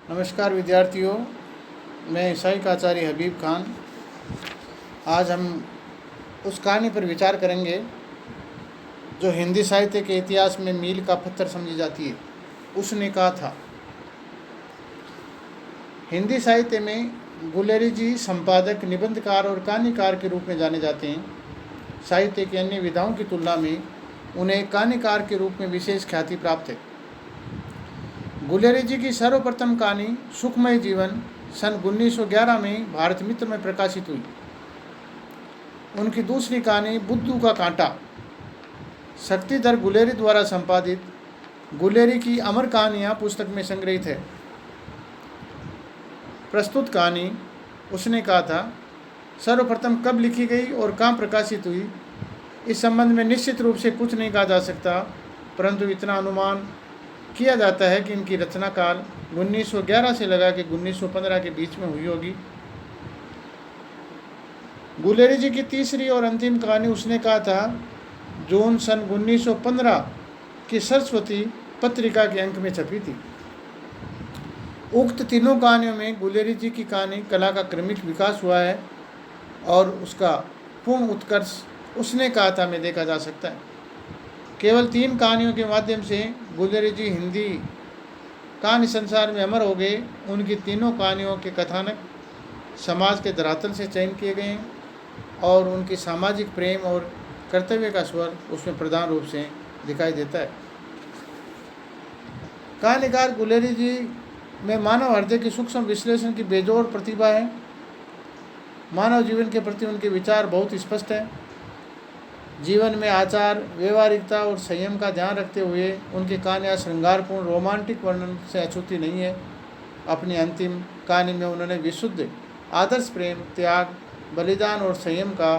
नमस्कार विद्यार्थियों, मैं ईसाई का आचार्य हबीब खान। आज हम उस कहानी पर विचार करेंगे जो हिंदी साहित्य के इतिहास में मील का पत्थर समझी जाती है। उसने कहा था। हिंदी साहित्य में गुलेरी जी संपादक, निबंधकार और कहानीकार के रूप में जाने जाते हैं। साहित्य की अन्य विधाओं की तुलना में उन्हें कहानीकार के रूप में विशेष ख्याति प्राप्त है। गुलेरी जी की सर्वप्रथम कहानी सुखमय जीवन सन 1911 में भारत मित्र में प्रकाशित हुई। उनकी दूसरी कहानी बुद्धू का कांटा शक्तिधर गुलेरी द्वारा संपादित गुलेरी की अमर कहानियाँ पुस्तक में संग्रहित है। प्रस्तुत कहानी उसने कहा था सर्वप्रथम कब लिखी गई और कहाँ प्रकाशित हुई, इस संबंध में निश्चित रूप से कुछ नहीं कहा जा सकता, परंतु इतना अनुमान किया जाता है कि इनकी रचना काल 1911 से लगा के 1915 के बीच में हुई होगी। गुलेरी जी की तीसरी और अंतिम कहानी उसने कहा था जून सन 1915 की सरस्वती पत्रिका के अंक में छपी थी। उक्त तीनों कहानियों में गुलेरी जी की कहानी कला का क्रमिक विकास हुआ है और उसका पूर्ण उत्कर्ष उसने कहा था में देखा जा सकता है। केवल 3 कहानियों के माध्यम से गुलेरी जी हिंदी कहानी संसार में अमर हो गए। उनकी तीनों कहानियों के कथानक समाज के धरातल से चयन किए गए हैं और उनकी सामाजिक प्रेम और कर्तव्य का स्वर उसमें प्रधान रूप से दिखाई देता है। कहानीकार गुलेरी जी में मानव हृदय की सूक्ष्म विश्लेषण की बेजोड़ प्रतिभा है। मानव जीवन के प्रति उनके विचार बहुत स्पष्ट है। जीवन में आचार, व्यवहारिकता और संयम का ध्यान रखते हुए उनकी कहानियाँ श्रृंगारपूर्ण रोमांटिक वर्णन से अछूती नहीं है। अपनी अंतिम कहानी में उन्होंने विशुद्ध आदर्श प्रेम, त्याग, बलिदान और संयम का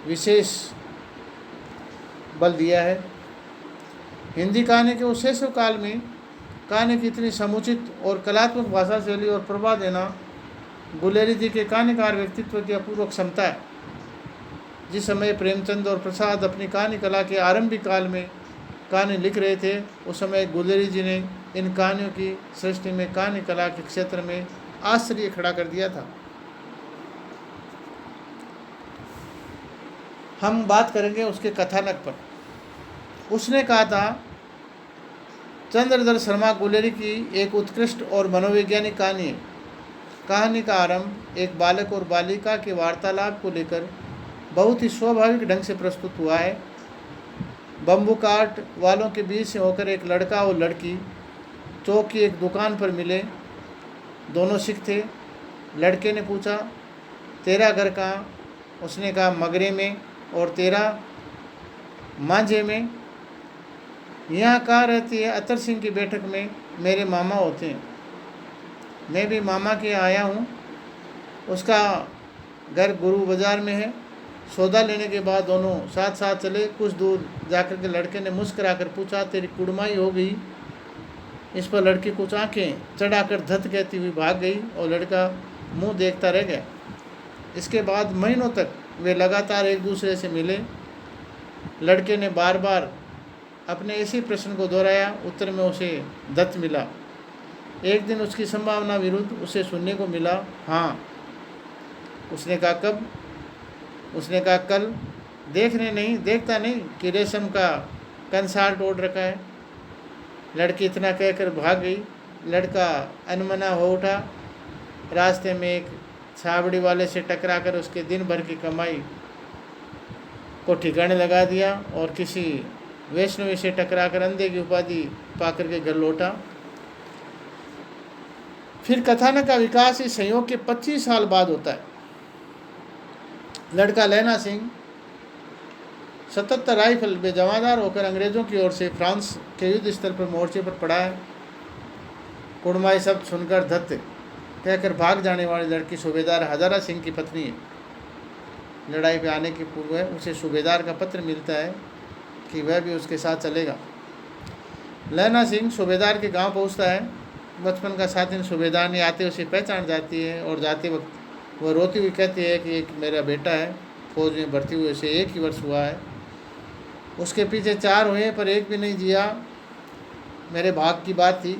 विशेष बल दिया है। हिंदी कहानी के उस शैशव काल में कहानी की इतनी समुचित और कलात्मक भाषा शैली और प्रभाव देना गुलेरी जी के कहानीकार व्यक्तित्व की अपूर्व क्षमता है। जिस समय प्रेमचंद और प्रसाद अपनी कहानी कला के आरंभिक काल में कहानी लिख रहे थे, उस समय गुलेरी जी ने इन कहानियों की सृष्टि में कहानी कला के क्षेत्र में आश्चर्य खड़ा कर दिया था। हम बात करेंगे उसके कथानक पर। उसने कहा था चंद्रधर शर्मा गुलेरी की एक उत्कृष्ट और मनोवैज्ञानिक कहानी है। कहानी का आरंभ एक बालक और बालिका के वार्तालाप को लेकर बहुत ही स्वाभाविक ढंग से प्रस्तुत हुआ है। बम्बू काट वालों के बीच से होकर एक लड़का और लड़की चौक की एक दुकान पर मिले। दोनों सिख थे। लड़के ने पूछा तेरा घर कहाँ? उसने कहा मगरे में। और तेरा? मांझे में। यहाँ कहाँ रहती है? अतर सिंह की बैठक में मेरे मामा होते हैं। मैं भी मामा के आया हूँ। उसका घर गुरु बाजार में है। सौदा लेने के बाद दोनों साथ साथ चले। कुछ दूर जाकर के लड़के ने मुस्कुराकर पूछा तेरी कुड़माई हो गई? इस पर लड़की कुछ आंखें चढ़ाकर धत कहती हुई भाग गई और लड़का मुंह देखता रह गया। इसके बाद महीनों तक वे लगातार एक दूसरे से मिले। लड़के ने बार बार अपने इसी प्रश्न को दोहराया। उत्तर में उसे दत्त मिला। एक दिन उसकी संभावना विरुद्ध उसे सुनने को मिला हाँ। उसने कहा कब? उसने कहा कल। देखता नहीं कि रेशम का कंसाल्ट ओढ़ रखा है। लड़की इतना कहकर भाग गई। लड़का अनमना हो उठा। रास्ते में एक छाबड़ी वाले से टकराकर उसके दिन भर की कमाई को ठिकाने लगा दिया और किसी वैष्णवी से टकराकर अंधे की उपाधि पाकर के घर लौटा। फिर कथानक का विकास इस संयोग के 25 साल बाद होता है। लड़का लैना सिंह 77 राइफल में जमादार होकर अंग्रेज़ों की ओर से फ्रांस के युद्ध स्थल पर मोर्चे पर पड़ा है। कुड़माई शब्द सुनकर धत्त कहकर भाग जाने वाली लड़की सूबेदार हजारा सिंह की पत्नी है। लड़ाई पे आने के पूर्व उसे सूबेदार का पत्र मिलता है कि वह भी उसके साथ चलेगा। लैना सिंह सूबेदार के गांव पहुंचता है। बचपन का साथी सूबेदार ने आते उसे पहचान जाती है और जाते वक्त वह रोती हुई कहती है कि एक मेरा बेटा है, फौज में भर्ती हुए से 1 ही वर्ष हुआ है। उसके पीछे 4 हुए पर एक भी नहीं जिया। मेरे भाग की बात थी।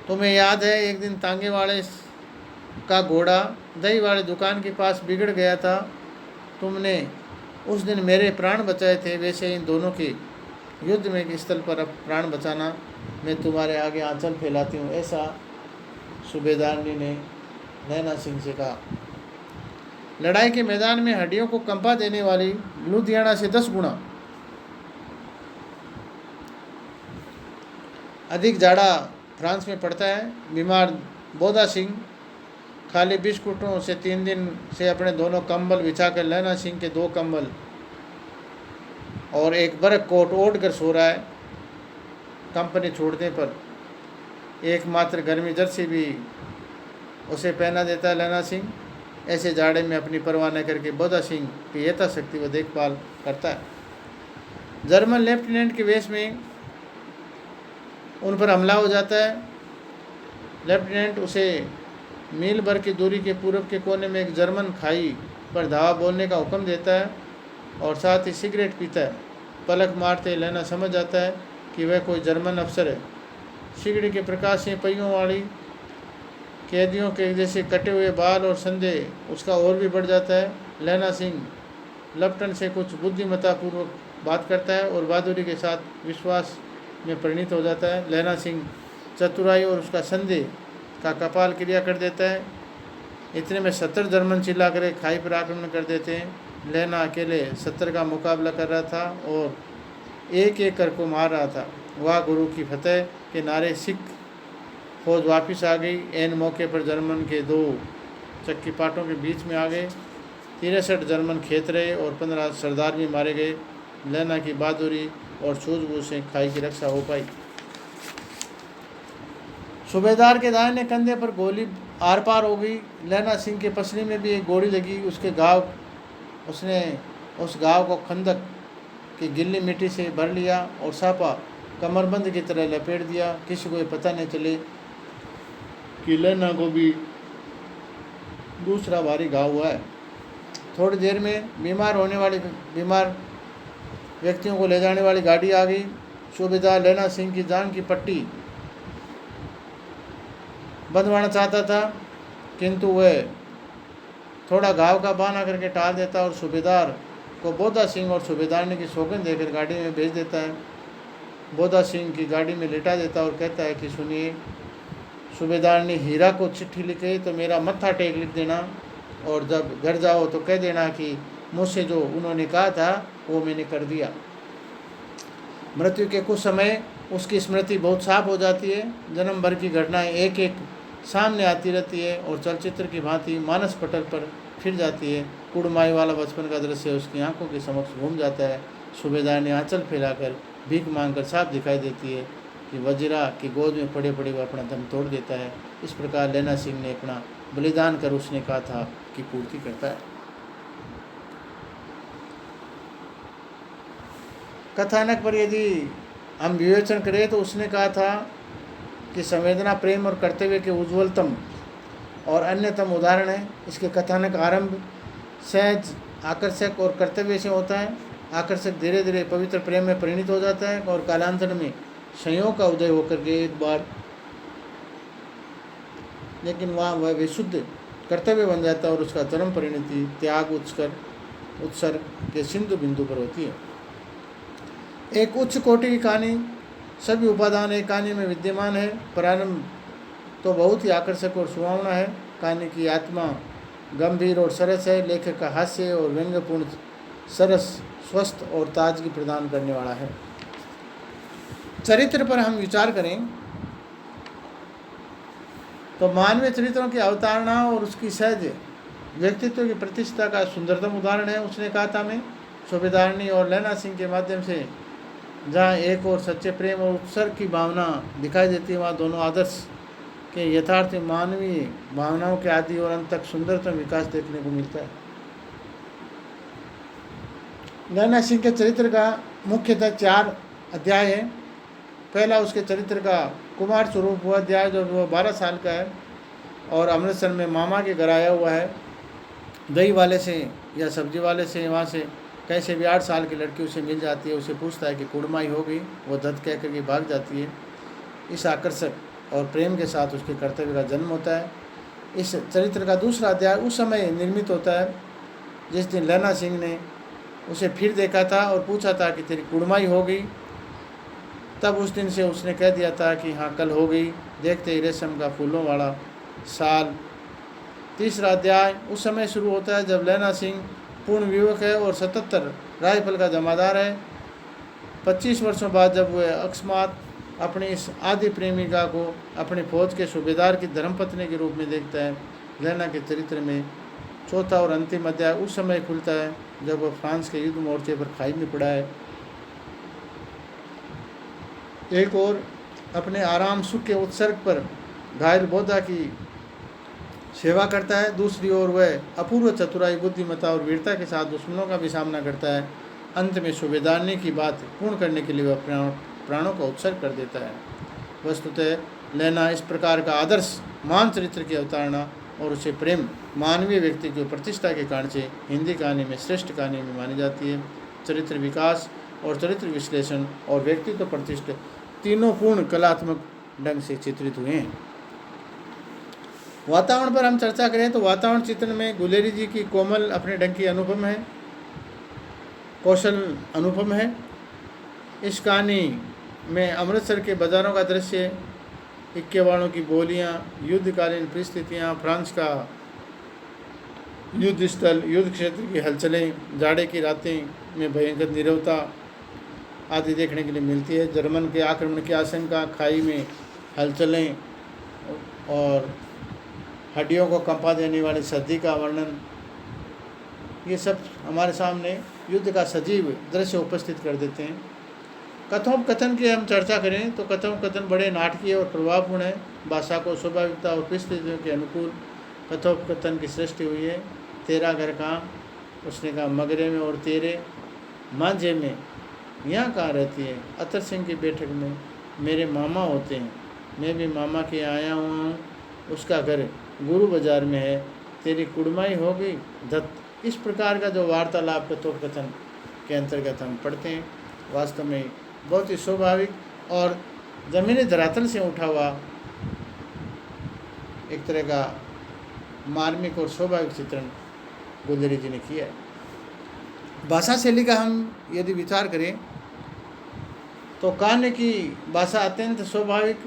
तुम्हें याद है एक दिन तांगे वाले का घोड़ा दही वाले दुकान के पास बिगड़ गया था। तुमने उस दिन मेरे प्राण बचाए थे, वैसे इन दोनों के युद्ध में स्थल पर अब प्राण बचाना। मैं तुम्हारे आगे आंचल फैलाती हूँ, ऐसा सूबेदारनी ने नैना सिंह से कहा। लड़ाई के मैदान में हड्डियों को कंपा देने वाली लुधियाना से 10 गुना अधिक जाड़ा फ्रांस में पड़ता है। बीमार बोधा सिंह खाली बिस्कुटों से 3 दिन से अपने दोनों कंबल बिछाकर नैना सिंह के 2 कंबल और एक बर्क कोट ओढ़ कर सो रहा है। कंपनी छोड़ने पर एकमात्र गर्मी जर्सी भी उसे पहना देता है नैना सिंह। ऐसे जाड़े में अपनी परवाह न करके बोधा सिंह की यथाशक्ति व देखभाल करता है। जर्मन लेफ्टिनेंट के वेश में उन पर हमला हो जाता है। लेफ्टिनेंट उसे मील भर की दूरी के पूर्व के कोने में एक जर्मन खाई पर धावा बोलने का हुक्म देता है और साथ ही सिगरेट पीता है। पलक मारते लेना समझ जाता है कि वह कोई जर्मन अफसर है। सिगड़ी के प्रकाश से पहियों वाली कैदियों के जैसे कटे हुए बाल और संदेह उसका और भी बढ़ जाता है। लैना सिंह लपटन से कुछ बुद्धिमत्तापूर्वक बात करता है और बहादुरी के साथ विश्वास में परिणित हो जाता है। लैना सिंह चतुराई और उसका संदेह का कपाल क्रिया कर देता है। इतने में 70 जर्मन चिल्ला कर खाई पर आक्रमण कर देते हैं। लैना अकेले 70 का मुकाबला कर रहा था और एक एक कर को मार रहा था। वाह गुरु की फतेह के नारे सिख फौज वापस आ गई। एन मौके पर जर्मन के 2 चक्की पाटों के बीच में आ गए। 63 जर्मन खेत रहे और 15 सरदार भी मारे गए। लैना की बहादुरी और सूझबूझ से खाई की रक्षा हो पाई। सूबेदार के दाहिने कंधे पर गोली आर पार हो गई। लैना सिंह के पसली में भी एक गोली लगी। उसने उस घाव को खंदक की गिल्ली मिट्टी से भर लिया और सापा कमरबंद की तरह लपेट दिया। किसी को ये पता नहीं चले कि लैना को भी दूसरा भारी घाव हुआ है। थोड़ी देर में बीमार व्यक्तियों को ले जाने वाली गाड़ी आ गई। सूबेदार लैना सिंह की जान की पट्टी बंधवाना चाहता था, किंतु वह थोड़ा घाव का बहाना करके टाल देता और सूबेदार को बोधा सिंह और सूबेदारनी की सौगंध देकर गाड़ी में भेज देता है। बोधा सिंह की गाड़ी में लेटा देता और कहता है कि सुनिए, सूबेदारनी हीरा को चिट्ठी लिखे तो मेरा मत्था टेक लिख देना और जब घर जाओ तो कह देना कि मुझसे जो उन्होंने कहा था वो मैंने कर दिया। मृत्यु के कुछ समय उसकी स्मृति बहुत साफ हो जाती है। जन्म भर की घटनाएं एक एक सामने आती रहती है और चलचित्र की भांति मानस पटल पर फिर जाती है। कुड़माई वाला बचपन का दृश्य उसकी आंखों के समक्ष घूम जाता है। सूबेदार ने आंचल फैलाकर भीख मांगकर साफ दिखाई देती है कि वजीरा की गोद में पड़े पड़े वह अपना दम तोड़ देता है। इस प्रकार लैना सिंह ने अपना बलिदान कर उसने कहा था कि पूर्ति करता है। कथानक पर यदि हम विवेचन करें तो उसने कहा था कि संवेदना, प्रेम और कर्तव्य के उज्ज्वलतम और अन्यतम उदाहरण है। इसके कथानक आरंभ सहज, आकर्षक और कर्तव्य से होता है। आकर्षक धीरे धीरे पवित्र प्रेम में परिणित हो जाता है और कालांतर में संयोग का उदय होकर के एक बार लेकिन वहाँ वह विशुद्ध कर्तव्य बन जाता है और उसका चरम परिणति त्याग उत्सर्ग के सिंधु बिंदु पर होती है। एक उच्च कोटि की कहानी, सभी उपादान एक कहानी में विद्यमान है। प्रारंभ तो बहुत ही आकर्षक और सुहावना है। कहानी की आत्मा गंभीर और सरस है। लेखक का हास्य और व्यंग्यपूर्ण सरस, स्वस्थ और ताजगी प्रदान करने वाला है। चरित्र पर हम विचार करें तो मानवीय चरित्रों की अवतारणा और उसकी सहज व्यक्तित्व की प्रतिष्ठा का सुंदरतम उदाहरण है। उसने कहा था मैं सूबेदारनी और लैना सिंह के माध्यम से जहाँ एक और सच्चे प्रेम और उत्सर्ग की भावना दिखाई देती है, वहाँ दोनों आदर्श के यथार्थ मानवीय भावनाओं के आदि और अंत तक सुंदरतम विकास देखने को मिलता है। लैना सिंह के चरित्र का मुख्यतः 4 अध्याय है। पहला उसके चरित्र का कुमार स्वरूप हुआ अध्याय, जब वह 12 साल का है और अमृतसर में मामा के घर आया हुआ है। दही वाले से या सब्जी वाले से वहाँ से कैसे भी 8 साल की लड़की उसे मिल जाती है। उसे पूछता है कि कुड़माई हो गई, वो धत कह कर के भाग जाती है। इस आकर्षक और प्रेम के साथ उसके कर्तव्य का जन्म होता है। इस चरित्र का दूसरा अध्याय उस समय निर्मित होता है जिस दिन लैला सिंह ने उसे फिर देखा था और पूछा था कि तेरी कुड़माई हो गई। तब उस दिन से उसने कह दिया था कि हाँ कल हो गई। देखते ही रेशम का फूलों वाला साल। तीसरा अध्याय उस समय शुरू होता है जब लैला सिंह पूर्ण युवक है और 77 राइफल का जमादार है। 25 वर्षों बाद जब वह अकस्मात अपनी इस आदि प्रेमिका को अपनी फौज के सूबेदार की धर्मपत्नी के रूप में देखता है। लैला के चरित्र में चौथा और अंतिम अध्याय उस समय खुलता है जब वह फ्रांस के युद्ध मोर्चे पर खाई में पड़ा है। एक और अपने आराम सुख के उत्सर्ग पर घायल बोधा की सेवा करता है, दूसरी ओर वह अपूर्व चतुराई, बुद्धिमत्ता और वीरता के साथ दुश्मनों का भी सामना करता है। अंत में सूबेदारनी की बात पूर्ण करने के लिए वह प्राणों का उत्सर्ग कर देता है। वस्तुतः लैला इस प्रकार का आदर्श मान चरित्र की अवतारणा और उसे प्रेम मानवीय व्यक्ति की प्रतिष्ठा के कारण से हिंदी कहानी में श्रेष्ठ कहानी में मानी जाती है। चरित्र विकास और चरित्र विश्लेषण और व्यक्तित्व प्रतिष्ठा तीनों पूर्ण कलात्मक ढंग से चित्रित हुए हैं। वातावरण पर हम चर्चा करें तो वातावरण चित्रण में गुलेरी जी की कोमल अपने ढंग की अनुपम है, कौशल अनुपम है। इस कहानी में अमृतसर के बाज़ारों का दृश्य, इक्के वालों की बोलियां, युद्धकालीन परिस्थितियां, फ्रांस का युद्ध स्थल, युद्ध क्षेत्र की हलचलें, जाड़े की रातें में भयंकर नीरवता आदि देखने के लिए मिलती है। जर्मन के आक्रमण की आशंका, खाई में हलचलें और हड्डियों को कंपा देने वाली सर्दी का वर्णन, ये सब हमारे सामने युद्ध का सजीव दृश्य उपस्थित कर देते हैं। कथोपकथन की हम चर्चा करें तो कथोपकथन बड़े नाटकीय और प्रभावपूर्ण है। भाषा को स्वाभाविकता और परिस्थितियों के अनुकूल कथोपकथन की सृष्टि हुई है। तेरा घर कहाँ, उसने कहा मगरे में, और तेरे मांझे में यहाँ कहाँ रहती है, अतर सिंह की बैठक में मेरे मामा होते हैं, मैं भी मामा के आया हुआ हूँ, उसका घर गुरु बाजार में है, तेरी कुड़माई हो गई धत। इस प्रकार का जो वार्तालाप कथोपकथन के अंतर्गत हम पढ़ते हैं, वास्तव में बहुत ही स्वाभाविक और ज़मीनी धरातल से उठा हुआ एक तरह का मार्मिक और स्वाभाविक चित्रण गुलेरी जी ने किया है। भाषा शैली का हम यदि विचार करें तो कहानी की भाषा अत्यंत स्वाभाविक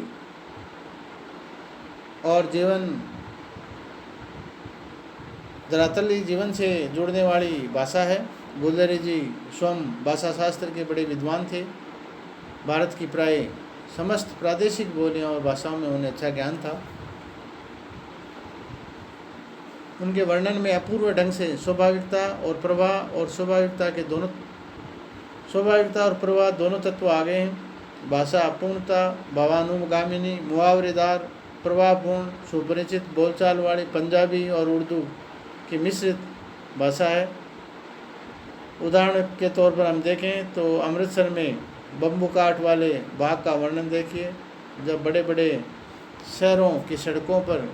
और जीवन धरातली जीवन से जुड़ने वाली भाषा है। गुलेरी जी स्वयं भाषा शास्त्र के बड़े विद्वान थे। भारत की प्राय समस्त प्रादेशिक बोलियों और भाषाओं में उन्हें अच्छा ज्ञान था। उनके वर्णन में अपूर्व ढंग से स्वाभाविकता और प्रवाह और स्वाभाविकता और प्रवाह दोनों तत्व आ गए हैं। भाषा अपूर्णता, भावानुगामिनी, मुहावरेदार, प्रवाहपूर्ण, सुपरिचित बोलचाल वाली पंजाबी और उर्दू की मिश्रित भाषा है। उदाहरण के तौर पर हम देखें तो अमृतसर में बम्बू काट वाले बाग का वर्णन देखिए। जब बड़े बड़े शहरों की सड़कों पर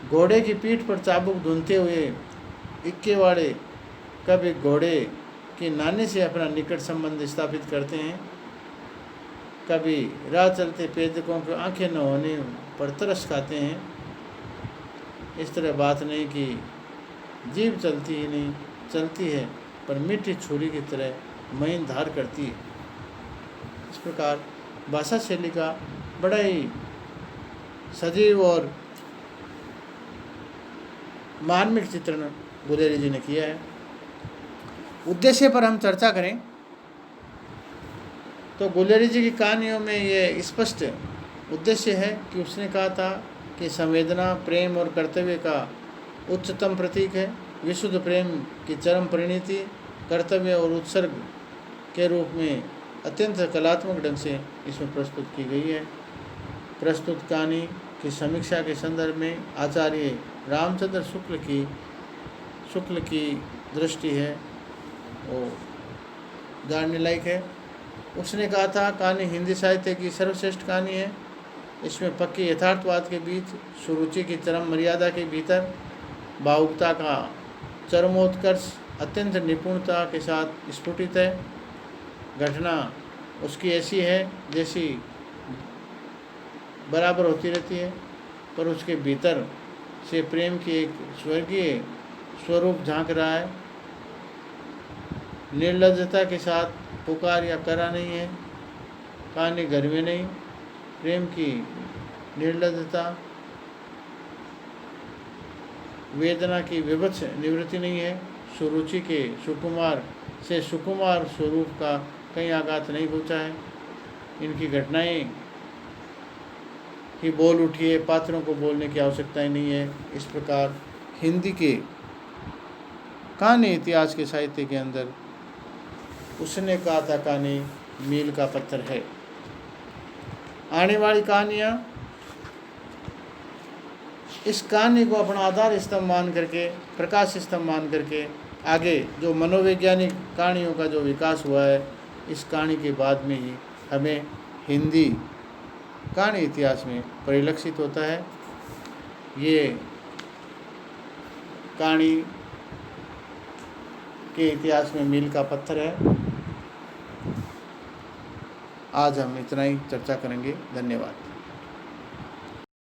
घोड़े की पीठ पर चाबुक धुनते हुए इक्के वाले कभी घोड़े की नानी से अपना निकट संबंध स्थापित करते हैं, कभी राह चलते पेदकों की आंखें न होने पर तरस खाते हैं। इस तरह बात नहीं कि जीभ चलती ही नहीं, चलती है पर मीठी छुरी की तरह महीन धार करती है। इस प्रकार भाषा शैली का बड़ा ही सजीव और मार्मिक चित्रण गुलेरी जी ने किया है। उद्देश्य पर हम चर्चा करें तो गुलेरी जी की कहानियों में ये स्पष्ट उद्देश्य है कि उसने कहा था कि संवेदना, प्रेम और कर्तव्य का उच्चतम प्रतीक है। विशुद्ध प्रेम की चरम परिणति कर्तव्य और उत्सर्ग के रूप में अत्यंत कलात्मक ढंग से इसमें प्रस्तुत की गई है। प्रस्तुत कहानी की समीक्षा के संदर्भ में आचार्य रामचंद्र शुक्ल की दृष्टि है वो जानने लायक है। उसने कहा था कहानी हिंदी साहित्य की सर्वश्रेष्ठ कहानी है। इसमें पक्के यथार्थवाद के बीच, सुरुचि की चरम मर्यादा के भीतर, भावुकता का चरमोत्कर्ष अत्यंत निपुणता के साथ स्फुटित है। घटना उसकी ऐसी है जैसी बराबर होती रहती है, पर उसके भीतर से प्रेम की एक स्वर्गीय स्वरूप झांक रहा है। निर्लज्जता के साथ पुकार या करा नहीं है, कहानी घर में नहीं। प्रेम की निर्लज्जता, वेदना की विभत्स निवृत्ति नहीं है। सुरुचि के सुकुमार से सुकुमार स्वरूप का कहीं आघात नहीं पहुँचा है। इनकी घटनाएं ही बोल उठी है, पात्रों को बोलने की आवश्यकता ही नहीं है। इस प्रकार हिंदी के कहानी इतिहास के साहित्य के अंदर उसने कहा था कहानी मील का पत्थर है। आने वाली कहानियाँ इस कहानी को अपना आधार स्तंभ मान करके, प्रकाश स्तंभ मान करके आगे जो मनोवैज्ञानिक कहानियों का जो विकास हुआ है, इस कहानी के बाद में ही हमें हिंदी कहानी इतिहास में परिलक्षित होता है। ये कहानी के इतिहास में मील का पत्थर है। आज हम इतना ही चर्चा करेंगे। धन्यवाद।